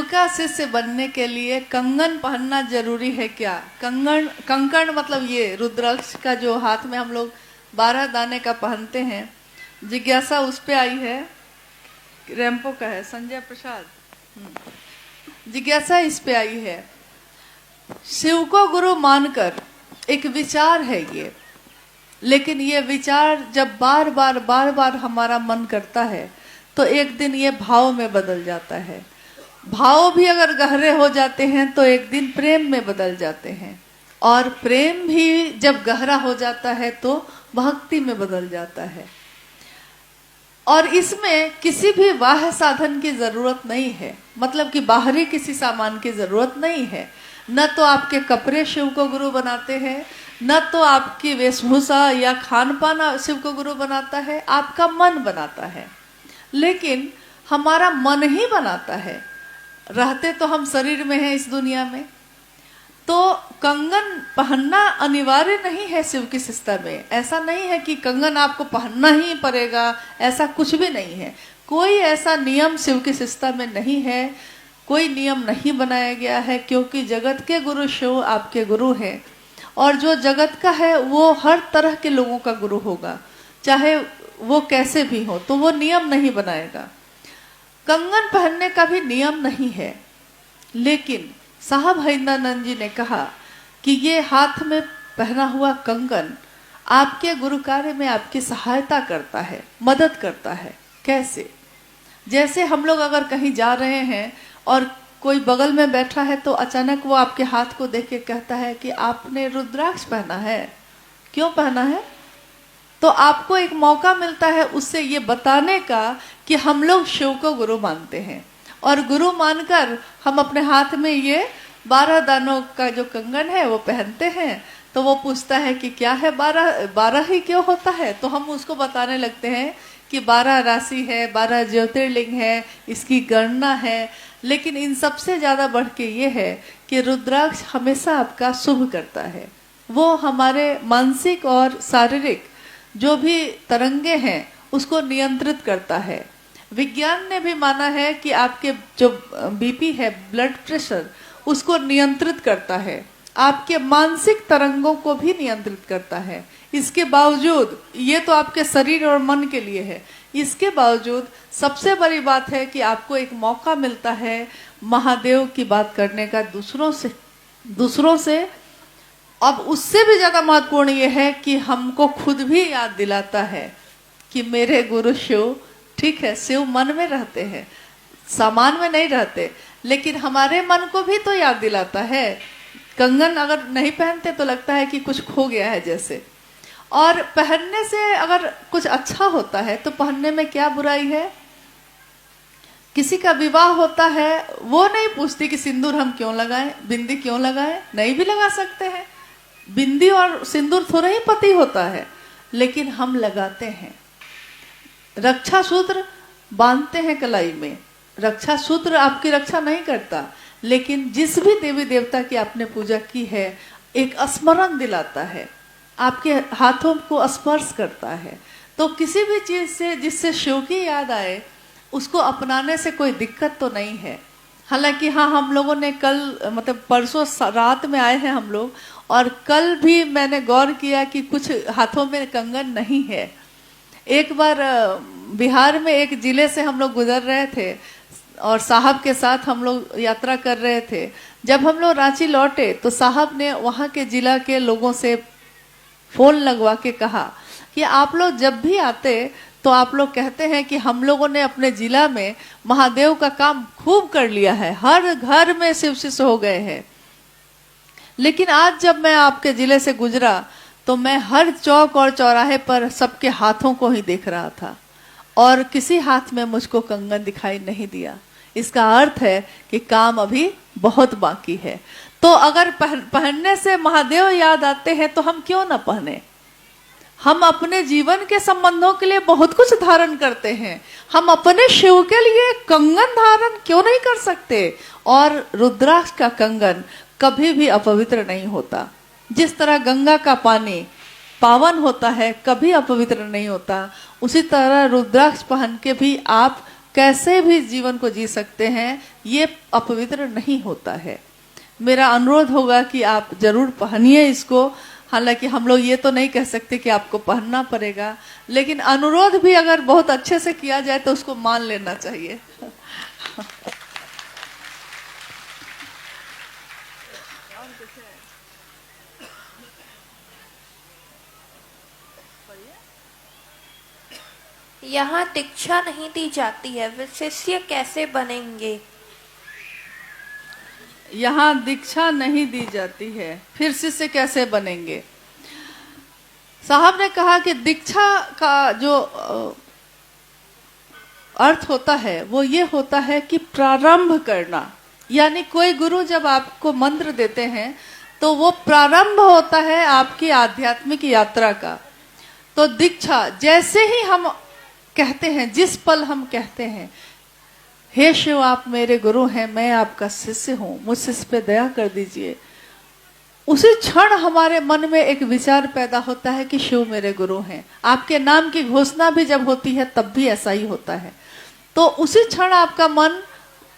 का शिष्य बनने के लिए कंगन पहनना जरूरी है क्या? कंकण मतलब ये रुद्राक्ष का जो हाथ में हम लोग 12 दाने का पहनते हैं। जिज्ञासा उस पे आई है, रेम्पो का है, संजय प्रसाद। जिज्ञासा इस पे आई है, शिव को गुरु मानकर एक विचार है ये, लेकिन ये विचार जब बार बार हमारा मन करता है तो एक दिन ये भाव में बदल जाता है। भाव भी अगर गहरे हो जाते हैं तो एक दिन प्रेम में बदल जाते हैं, और प्रेम भी जब गहरा हो जाता है तो भक्ति में बदल जाता है। और इसमें किसी भी बाह्य साधन की जरूरत नहीं है, मतलब कि बाहरी किसी सामान की जरूरत नहीं है। न तो आपके कपड़े शिव को गुरु बनाते हैं, न तो आपकी वेशभूषा या खान पान शिव को गुरु बनाता है, आपका मन बनाता है। लेकिन हमारा मन ही बनाता है, रहते तो हम शरीर में हैं इस दुनिया में। तो कंगन पहनना अनिवार्य नहीं है शिव की शिष्टता में। ऐसा नहीं है कि कंगन आपको पहनना ही पड़ेगा, ऐसा कुछ भी नहीं है। कोई ऐसा नियम शिव की शिष्टता में नहीं है, कोई नियम नहीं बनाया गया है, क्योंकि जगत के गुरु शिव आपके गुरु हैं, और जो जगत का है वो हर तरह के लोगों का गुरु होगा, चाहे वो कैसे भी हो, तो वो नियम नहीं बनाएगा। कंगन पहनने का भी नियम नहीं है, लेकिन साहब हरिंद्रानंद जी ने कहा कि ये हाथ में पहना हुआ कंगन आपके गुरु कार्य में आपकी सहायता करता है, मदद करता है। कैसे? जैसे हम लोग अगर कहीं जा रहे हैं और कोई बगल में बैठा है तो अचानक वो आपके हाथ को देख के कहता है कि आपने रुद्राक्ष पहना है, क्यों पहना है? तो आपको एक मौका मिलता है उससे ये बताने का कि हम लोग शिव को गुरु मानते हैं, और गुरु मानकर हम अपने हाथ में ये 12 दानों का जो कंगन है वो पहनते हैं। तो वो पूछता है कि क्या है 12 ही क्यों होता है? तो हम उसको बताने लगते हैं कि 12 राशि है, 12 ज्योतिर्लिंग है, इसकी गणना है। लेकिन इन सबसे ज्यादा बढ़ के ये है कि रुद्राक्ष हमेशा आपका शुभ करता है। वो हमारे मानसिक और शारीरिक जो भी तरंगे हैं उसको नियंत्रित करता है। विज्ञान ने भी माना है कि आपके जो बीपी है, ब्लड प्रेशर, उसको नियंत्रित करता है, आपके मानसिक तरंगों को भी नियंत्रित करता है। इसके बावजूद, ये तो आपके शरीर और मन के लिए है, इसके बावजूद सबसे बड़ी बात है कि आपको एक मौका मिलता है महादेव की बात करने का दूसरों से। अब उससे भी ज्यादा महत्वपूर्ण ये है कि हमको खुद भी याद दिलाता है कि मेरे गुरु शिव, ठीक है शिव मन में रहते हैं, सामान में नहीं रहते, लेकिन हमारे मन को भी तो याद दिलाता है। कंगन अगर नहीं पहनते तो लगता है कि कुछ खो गया है जैसे। और पहनने से अगर कुछ अच्छा होता है तो पहनने में क्या बुराई है? किसी का विवाह होता है, वो नहीं पूछती कि सिंदूर हम क्यों लगाएं, बिंदी क्यों लगाएं, नहीं भी लगा सकते हैं। बिंदी और सिंदूर थोड़ा ही पति होता है, लेकिन हम लगाते हैं। रक्षा सूत्र बांधते हैं कलाई में, रक्षा सूत्र आपकी रक्षा नहीं करता, लेकिन जिस भी देवी देवता की आपने पूजा की है एक स्मरण दिलाता है, आपके हाथों को स्पर्श करता है। तो किसी भी चीज से जिससे शिव की याद आए उसको अपनाने से कोई दिक्कत तो नहीं है। हालांकि हाँ, हम लोगों ने कल मतलब परसों रात में आए हैं हम लोग, और कल भी मैंने गौर किया कि कुछ हाथों में कंगन नहीं है। एक बार बिहार में एक जिले से हम लोग गुजर रहे थे और साहब के साथ हम लोग यात्रा कर रहे थे। जब हम लोग रांची लौटे तो साहब ने वहाँ के जिला के लोगों से फोन लगवा के कहा कि आप लोग जब भी आते तो आप लोग कहते हैं कि हम लोगों ने अपने जिला में महादेव का काम खूब कर लिया है, हर घर में शिव शिष्य हो गए हैं। लेकिन आज जब मैं आपके जिले से गुजरा तो मैं हर चौक और चौराहे पर सबके हाथों को ही देख रहा था, और किसी हाथ में मुझको कंगन दिखाई नहीं दिया। इसका अर्थ है कि काम अभी बहुत बाकी है। तो अगर पहनने से महादेव याद आते हैं तो हम क्यों ना पहने? हम अपने जीवन के संबंधों के लिए बहुत कुछ धारण करते हैं, हम अपने शिव के लिए कंगन धारण क्यों नहीं कर सकते? और रुद्राक्ष का कंगन कभी भी अपवित्र नहीं होता। जिस तरह गंगा का पानी पावन होता है, कभी अपवित्र नहीं होता, उसी तरह रुद्राक्ष पहन के भी आप कैसे भी जीवन को जी सकते हैं, ये अपवित्र नहीं होता है। मेरा अनुरोध होगा कि आप जरूर पहनिए इसको। हालांकि हम लोग ये तो नहीं कह सकते कि आपको पहनना पड़ेगा, लेकिन अनुरोध भी अगर बहुत अच्छे से किया जाए तो उसको मान लेना चाहिए। यहाँ दीक्षा नहीं दी जाती है, वे शिष्य कैसे बनेंगे? यहाँ दीक्षा नहीं दी जाती है, फिर शिष्य कैसे बनेंगे? साहब ने कहा कि दीक्षा का जो अर्थ होता है वो ये होता है कि प्रारंभ करना। यानी कोई गुरु जब आपको मंत्र देते हैं तो वो प्रारंभ होता है आपकी आध्यात्मिक यात्रा का। तो दीक्षा जैसे ही हम कहते हैं, जिस पल हम कहते हैं हे शिव आप मेरे गुरु हैं, मैं आपका शिष्य हूं, मुझसे इस पे दया कर दीजिए, उसी क्षण हमारे मन में एक विचार पैदा होता है कि शिव मेरे गुरु हैं। आपके नाम की घोषणा भी जब होती है तब भी ऐसा ही होता है। तो उसी क्षण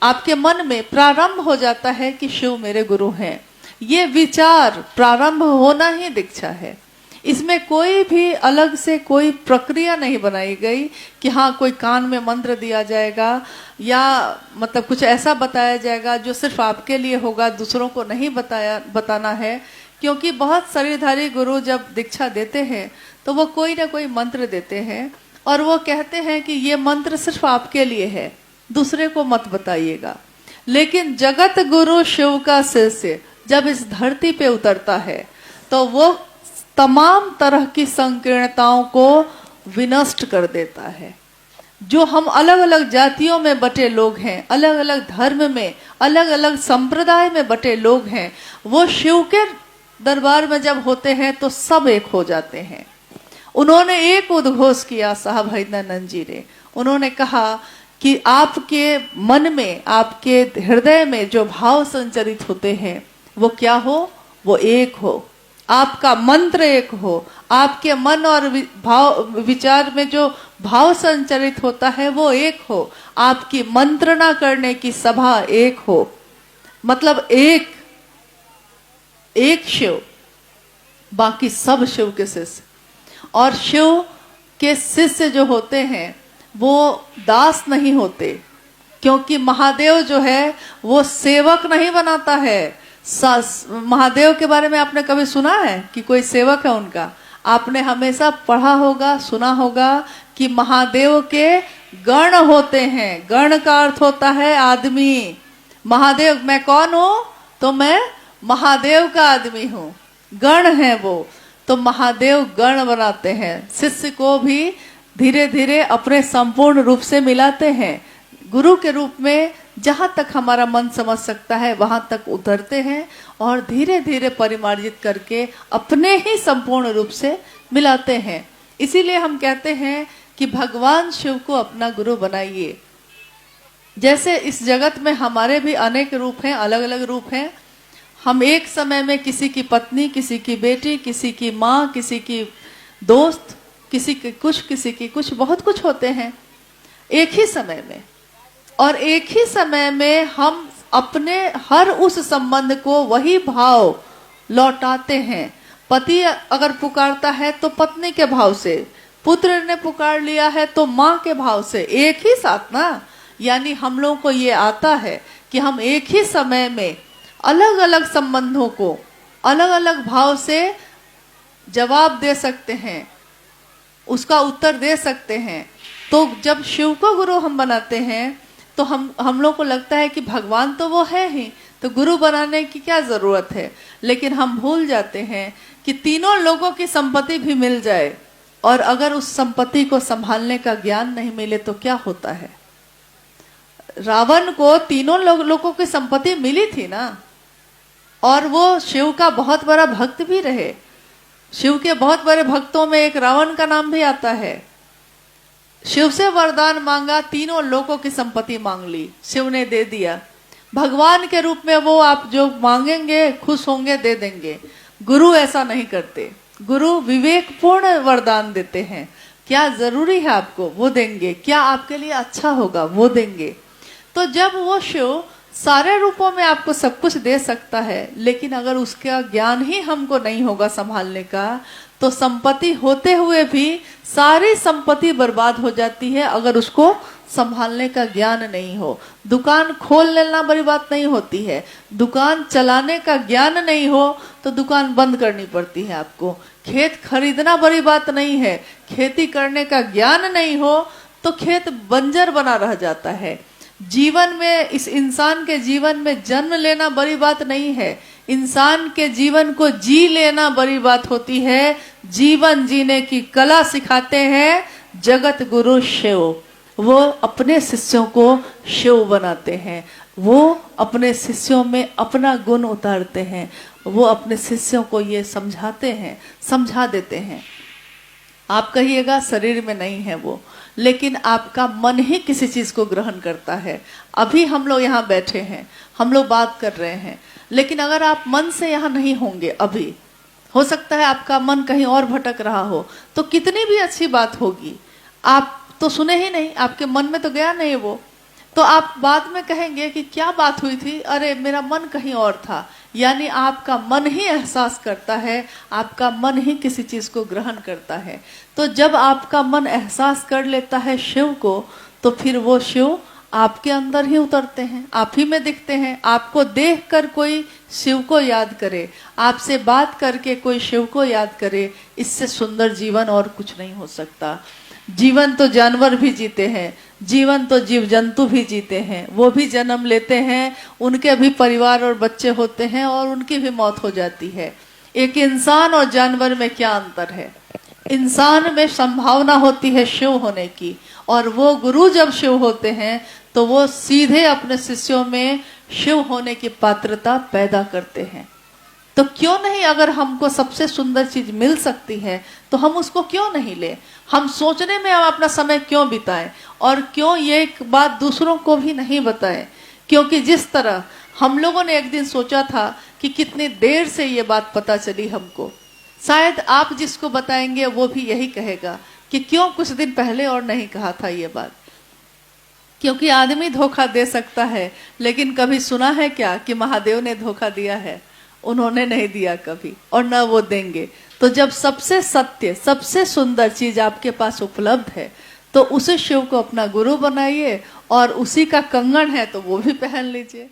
आपके मन में प्रारंभ हो जाता है कि शिव मेरे गुरु हैं। ये विचार प्रारंभ होना ही दीक्षा है। इसमें कोई भी अलग से कोई प्रक्रिया नहीं बनाई गई कि हाँ कोई कान में मंत्र दिया जाएगा या मतलब कुछ ऐसा बताया जाएगा जो सिर्फ आपके लिए होगा, दूसरों को नहीं बताना है। क्योंकि बहुत शरीरधारी गुरु जब दीक्षा देते हैं तो वो कोई ना कोई मंत्र देते हैं और वो कहते हैं कि ये मंत्र सिर्फ आपके लिए है, दूसरे को मत बताइएगा। लेकिन जगत गुरु शिव का शिष्य जब इस धरती पे उतरता है तो वो तमाम तरह की संकीर्णताओं को विनष्ट कर देता है। जो हम अलग अलग जातियों में बटे लोग हैं, अलग अलग धर्म में, अलग अलग संप्रदाय में बटे लोग हैं, वो शिव के दरबार में जब होते हैं तो सब एक हो जाते हैं। उन्होंने एक उद्घोष किया साहब हरिदयानंद जी ने। उन्होंने कहा कि आपके मन में, आपके हृदय में जो भाव संचरित होते हैं वो क्या हो? वो एक हो। आपका मंत्र एक हो। आपके मन और विचार में जो भाव संचरित होता है वो एक हो। आपकी मंत्रणा करने की सभा एक हो। मतलब एक शिव, बाकी सब शिव के शिष्य। और शिव के शिष्य जो होते हैं वो दास नहीं होते, क्योंकि महादेव जो है वो सेवक नहीं बनाता है। महादेव के बारे में आपने कभी सुना है कि कोई सेवक है उनका? आपने हमेशा पढ़ा होगा, सुना होगा कि महादेव के गण होते हैं। गण का अर्थ होता है आदमी। महादेव, मैं कौन हूं? तो मैं महादेव का आदमी हूं। गण है वो। तो महादेव गण बनाते हैं। शिष्य को भी धीरे धीरे अपने संपूर्ण रूप से मिलाते हैं। गुरु के रूप में जहां तक हमारा मन समझ सकता है वहां तक उतरते हैं और धीरे धीरे परिमार्जित करके अपने ही संपूर्ण रूप से मिलाते हैं। इसीलिए हम कहते हैं कि भगवान शिव को अपना गुरु बनाइए। जैसे इस जगत में हमारे भी अनेक रूप हैं, अलग अलग रूप हैं। हम एक समय में किसी की पत्नी, किसी की बेटी, किसी की माँ, किसी की दोस्त, किसी की कुछ बहुत कुछ होते हैं एक ही समय में। और एक ही समय में हम अपने हर उस संबंध को वही भाव लौटाते हैं। पति अगर पुकारता है तो पत्नी के भाव से, पुत्र ने पुकार लिया है तो माँ के भाव से, एक ही साथ ना। यानी हम लोगों को ये आता है कि हम एक ही समय में अलग अलग संबंधों को अलग अलग भाव से जवाब दे सकते हैं, उसका उत्तर दे सकते हैं। तो जब शिव को गुरु हम बनाते हैं तो हम लोग को लगता है कि भगवान तो वो है ही, तो गुरु बनाने की क्या जरूरत है। लेकिन हम भूल जाते हैं कि तीनों लोगों की संपत्ति भी मिल जाए और अगर उस संपत्ति को संभालने का ज्ञान नहीं मिले तो क्या होता है। रावण को तीनों लोगों की संपत्ति मिली थी ना, और वो शिव का बहुत बड़ा भक्त भी रहे। शिव के बहुत बड़े भक्तों में एक रावण का नाम भी आता है। शिव से वरदान मांगा, तीनों लोगों की संपत्ति मांग ली, शिव ने दे दिया। भगवान के रूप में वो आप जो मांगेंगे खुश होंगे, दे देंगे। गुरु ऐसा नहीं करते। गुरु विवेकपूर्ण वरदान देते हैं, क्या जरूरी है आपको वो देंगे, क्या आपके लिए अच्छा होगा वो देंगे। तो जब वो शिव सारे रूपों में आपको सब कुछ दे सकता है, लेकिन अगर उसका ज्ञान ही हमको नहीं होगा संभालने का, तो संपत्ति होते हुए भी सारी संपत्ति बर्बाद हो जाती है अगर उसको संभालने का ज्ञान नहीं हो। दुकान खोल लेना बड़ी बात नहीं होती है, दुकान चलाने का ज्ञान नहीं हो तो दुकान बंद करनी पड़ती है आपको। खेत खरीदना बड़ी बात नहीं है, खेती करने का ज्ञान नहीं हो तो खेत बंजर बना रह जाता है। जीवन में, इस इंसान के जीवन में जन्म लेना बड़ी बात नहीं है, इंसान के जीवन को जी लेना बड़ी बात होती है। जीवन जीने की कला सिखाते हैं जगत गुरु शिव। वो अपने शिष्यों को शिव बनाते हैं, वो अपने शिष्यों में अपना गुण उतारते हैं, वो अपने शिष्यों को ये समझाते हैं, समझा देते हैं। आप कहिएगा शरीर में नहीं है वो, लेकिन आपका मन ही किसी चीज को ग्रहण करता है। अभी हम लोग यहाँ बैठे हैं, हम लोग बात कर रहे हैं, लेकिन अगर आप मन से यहाँ नहीं होंगे, अभी हो सकता है आपका मन कहीं और भटक रहा हो, तो कितनी भी अच्छी बात होगी आप तो सुने ही नहीं, आपके मन में तो गया नहीं वो, तो आप बाद में कहेंगे कि क्या बात हुई थी, अरे मेरा मन कहीं और था। यानी आपका मन ही एहसास करता है, आपका मन ही किसी चीज को ग्रहण करता है। तो जब आपका मन एहसास कर लेता है शिव को, तो फिर वो शिव आपके अंदर ही उतरते हैं, आप ही में दिखते हैं। आपको देखकर कोई शिव को याद करे, आपसे बात करके कोई शिव को याद करे, इससे सुंदर जीवन और कुछ नहीं हो सकता। जीवन तो जानवर भी जीते हैं, जीवन तो जीव जंतु भी जीते हैं, वो भी जन्म लेते हैं, उनके भी परिवार और बच्चे होते हैं और उनकी भी मौत हो जाती है। एक इंसान और जानवर में क्या अंतर है? इंसान में संभावना होती है शिव होने की, और वो गुरु जब शिव होते हैं तो वो सीधे अपने शिष्यों में शिव होने की पात्रता पैदा करते हैं। तो क्यों नहीं, अगर हमको सबसे सुंदर चीज मिल सकती है तो हम उसको क्यों नहीं ले? हम सोचने में हम अपना समय क्यों बिताएं, और क्यों ये एक बात दूसरों को भी नहीं बताएं? क्योंकि जिस तरह हम लोगों ने एक दिन सोचा था कि कितनी देर से ये बात पता चली हमको, शायद आप जिसको बताएंगे वो भी यही कहेगा कि क्यों कुछ दिन पहले और नहीं कहा था ये बात। क्योंकि आदमी धोखा दे सकता है, लेकिन कभी सुना है क्या कि महादेव ने धोखा दिया है? उन्होंने नहीं दिया कभी, और न वो देंगे। तो जब सबसे सत्य, सबसे सुंदर चीज आपके पास उपलब्ध है, तो उसे शिव को अपना गुरु बनाइए, और उसी का कंगन है तो वो भी पहन लीजिए।